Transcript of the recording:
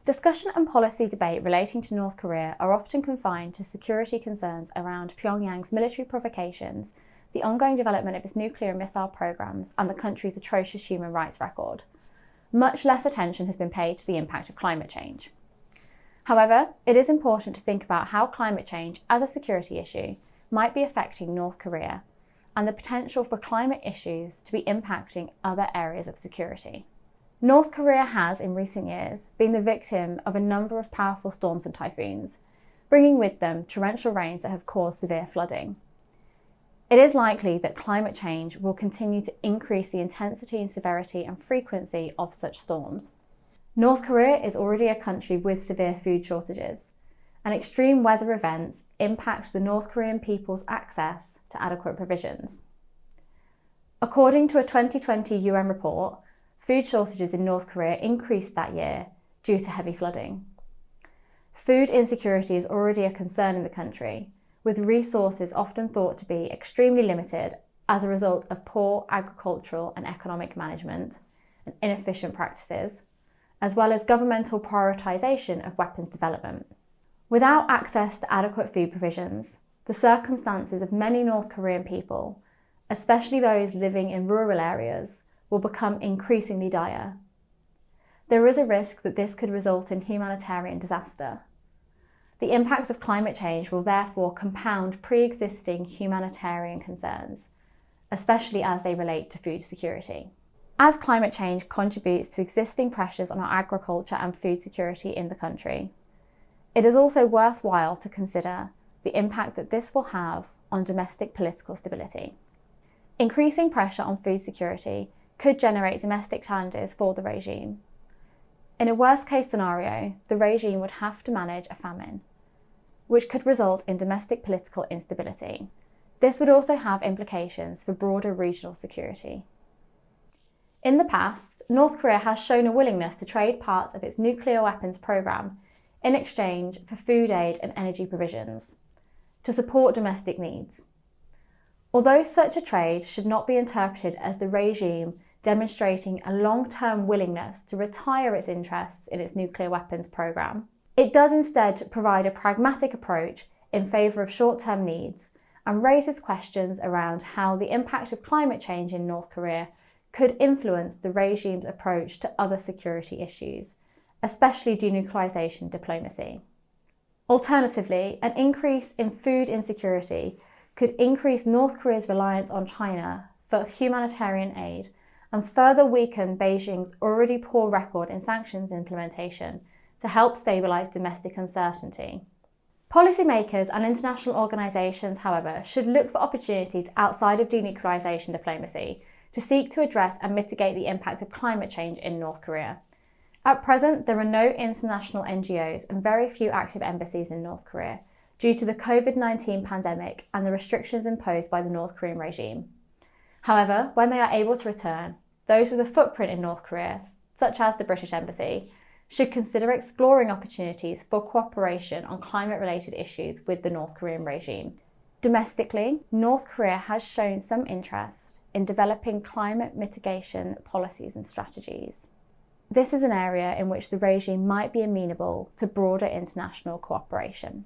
Discussion and policy debate relating to North Korea are often confined to security concerns around Pyongyang's military provocations, the ongoing development of its nuclear and missile programs, and the country's atrocious human rights record. Much less attention has been paid to the impact of climate change. However, it is important to think about how climate change as a security issue might be affecting North Korea and the potential for climate issues to be impacting other areas of security. North Korea has, in recent years, been the victim of a number of powerful storms and typhoons, bringing with them torrential rains that have caused severe flooding. It is likely that climate change will continue to increase the intensity and severity and frequency of such storms. North Korea is already a country with severe food shortages, and extreme weather events impact the North Korean people's access to adequate provisions. According to a 2020 UN report, food shortages in North Korea increased that year due to heavy flooding. Food insecurity is already a concern in the country, with resources often thought to be extremely limited as a result of poor agricultural and economic management and inefficient practices, as well as governmental prioritisation of weapons development. Without access to adequate food provisions, the circumstances of many North Korean people, especially those living in rural areas, will become increasingly dire. There is a risk that this could result in humanitarian disaster. The impacts of climate change will therefore compound pre-existing humanitarian concerns, especially as they relate to food security. As climate change contributes to existing pressures on our agriculture and food security in the country, it is also worthwhile to consider the impact that this will have on domestic political stability. Increasing pressure on food security could generate domestic challenges for the regime. In a worst-case scenario, the regime would have to manage a famine, which could result in domestic political instability. This would also have implications for broader regional security. In the past, North Korea has shown a willingness to trade parts of its nuclear weapons program in exchange for food aid and energy provisions to support domestic needs. Although such a trade should not be interpreted as the regime demonstrating a long-term willingness to retire its interests in its nuclear weapons program, it does instead provide a pragmatic approach in favour of short-term needs and raises questions around how the impact of climate change in North Korea could influence the regime's approach to other security issues, especially denuclearization diplomacy. Alternatively, an increase in food insecurity could increase North Korea's reliance on China for humanitarian aid and further weaken Beijing's already poor record in sanctions implementation to help stabilise domestic uncertainty. Policymakers and international organisations, however, should look for opportunities outside of denuclearisation diplomacy to seek to address and mitigate the impact of climate change in North Korea. At present, there are no international NGOs and very few active embassies in North Korea due to the COVID-19 pandemic and the restrictions imposed by the North Korean regime. However, when they are able to return, those with a footprint in North Korea, such as the British Embassy, should consider exploring opportunities for cooperation on climate-related issues with the North Korean regime. Domestically, North Korea has shown some interest in developing climate mitigation policies and strategies. This is an area in which the regime might be amenable to broader international cooperation.